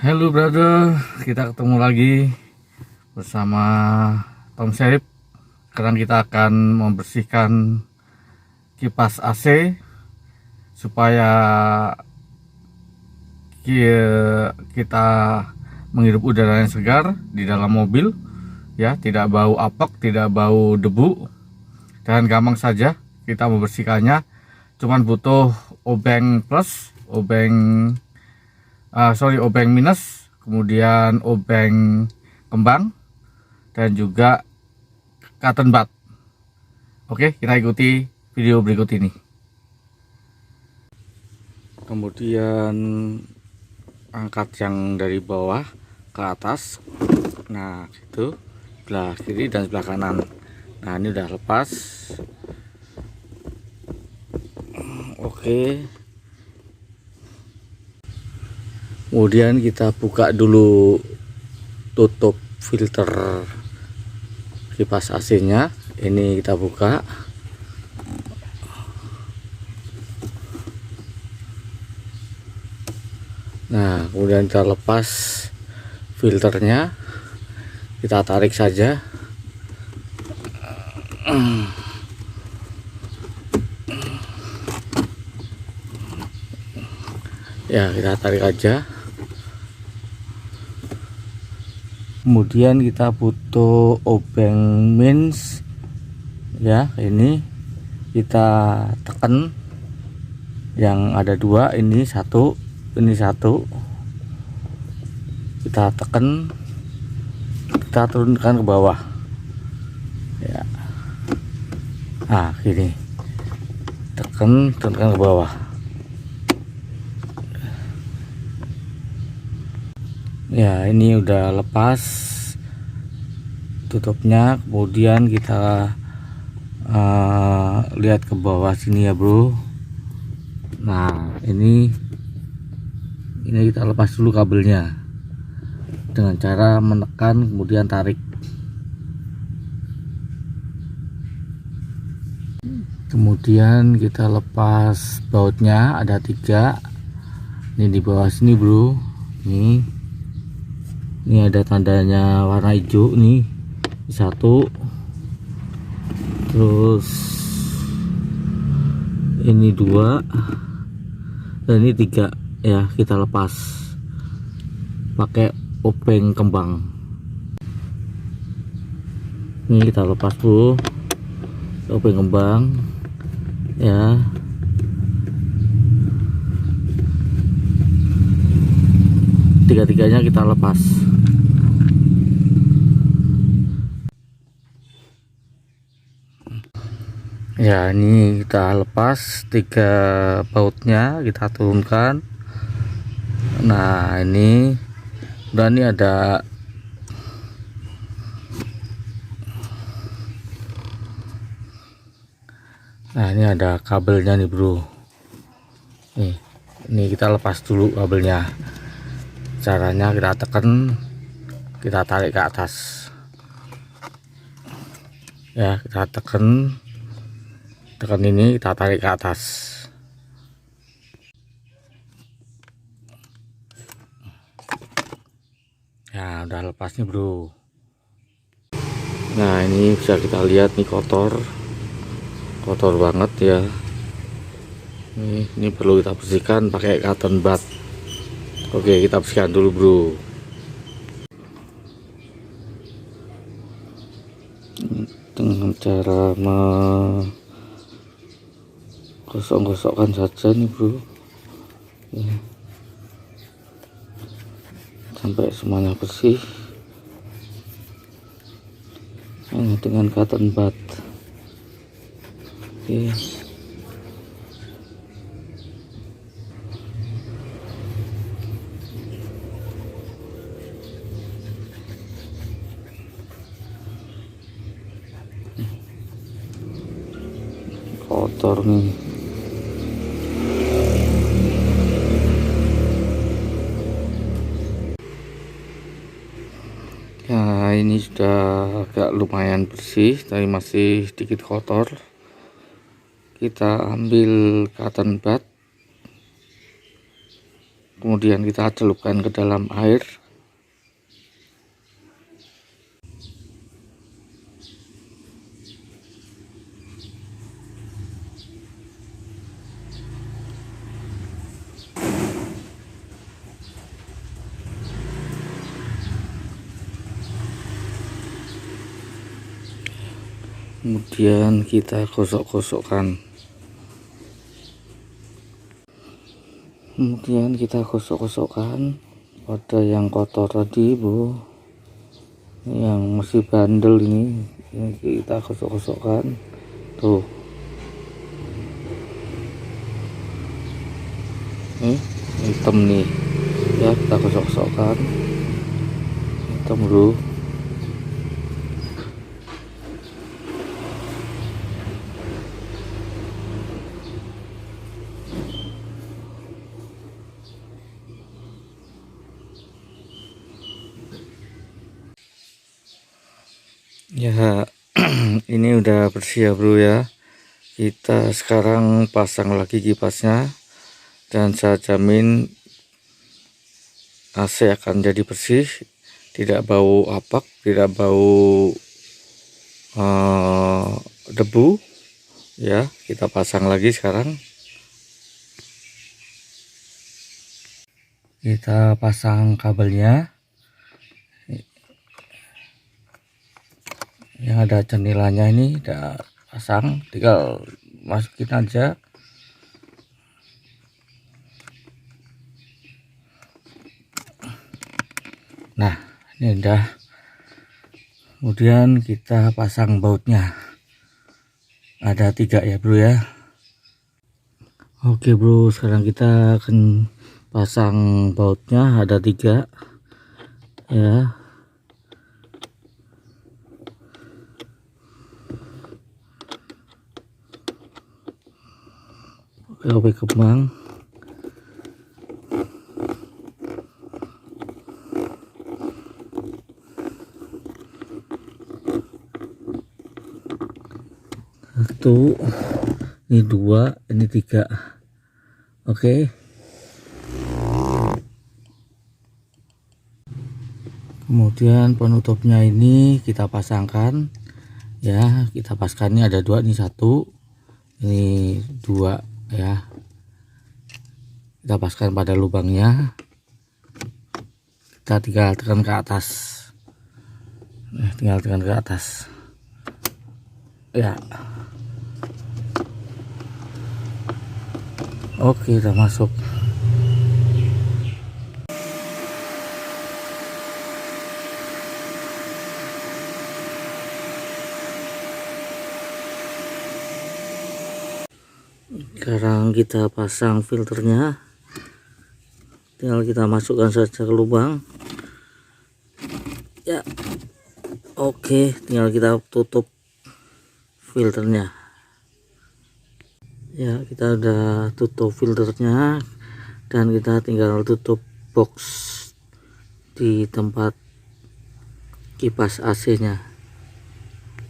Halo brother, kita ketemu lagi bersama Tom Sherip. Sekarang kita akan membersihkan kipas AC supaya kita menghirup udara yang segar di dalam mobil, ya, tidak bau apek, tidak bau debu, dan gampang saja kita membersihkannya. Cuman butuh obeng plus, obeng minus, kemudian obeng kembang, dan juga cotton bud. Oke, kita ikuti video berikut ini. Kemudian angkat yang dari bawah ke atas. Nah, itu sebelah kiri dan sebelah kanan. Nah, ini udah lepas. Oke. Kemudian kita buka dulu tutup filter kipas AC-nya. Ini kita buka. Nah, kemudian kita lepas filternya. Kita tarik saja. Ya, kita tarik aja. Kemudian kita butuh obeng minus, ya, ini kita tekan. Yang ada dua, ini satu, ini satu. Kita tekan, kita turunkan ke bawah, ya. Nah, gini, tekan, turunkan ke bawah. Ya, ini udah lepas tutupnya. Kemudian kita lihat ke bawah sini ya bro. Nah, ini kita lepas dulu kabelnya dengan cara menekan kemudian tarik. Kemudian kita lepas bautnya, ada 3. Ini di bawah sini bro. Ini ada tandanya warna hijau nih, 1. Terus ini 2 dan ini 3, ya. Kita lepas pakai obeng kembang. Ini kita lepas dulu obeng kembang, ya. Tiga-tiganya kita lepas. Ya, ini kita lepas 3 bautnya, kita turunkan. Nah, ini udah, ini ada kabelnya nih bro. Ini kita lepas dulu kabelnya. Caranya kita tekan, kita tarik ke atas, ya. Kita tekan ini, kita tarik ke atas. Ya, udah lepas nih bro. Nah, ini bisa kita lihat nih, kotor banget ya. Ini perlu kita bersihkan pakai cotton bud. Oke, kita bersihkan dulu bro. Dengan cara gosok-gosokkan saja nih bro, ya, sampai semuanya bersih. Hanya dengan cotton bud. Oke. Kotor nih. Ya, ini sudah agak lumayan bersih, tapi masih sedikit kotor. Kita ambil cotton bud, kemudian kita celupkan ke dalam air. Kemudian kita gosok-gosokkan. Pada yang kotor tadi, Bu, yang masih bandel ini kita gosok-gosokkan. Tuh, hitam nih ya, kita gosok-gosokkan. Hitam, Bro. Ya, ini udah bersih ya, Bro ya. Kita sekarang pasang lagi kipasnya, dan saya jamin AC akan jadi bersih, tidak bau apak, tidak bau debu ya. Kita pasang lagi sekarang. Kita pasang kabelnya yang ada cenilanya, ini udah pasang, tinggal masukin aja. Nah, ini udah. Kemudian kita pasang bautnya, ada 3 ya, Bro ya. Oke, Bro, sekarang kita akan pasang bautnya, ada 3 ya. Oke, kembang. Satu, ini 2, ini 3. Oke. Kemudian penutupnya ini kita pasangkan ya, kita paskan. Ini ada 2, ini 1, ini 2 ya. Kita paskan pada lubangnya, kita tinggal tekan ke atas. Tinggal tekan ke atas ya. Oke, udah masuk. Sekarang kita pasang filternya, tinggal kita masukkan saja ke lubang ya. Oke, tinggal kita tutup filternya ya. Kita udah tutup filternya, dan kita tinggal tutup box di tempat kipas AC nya.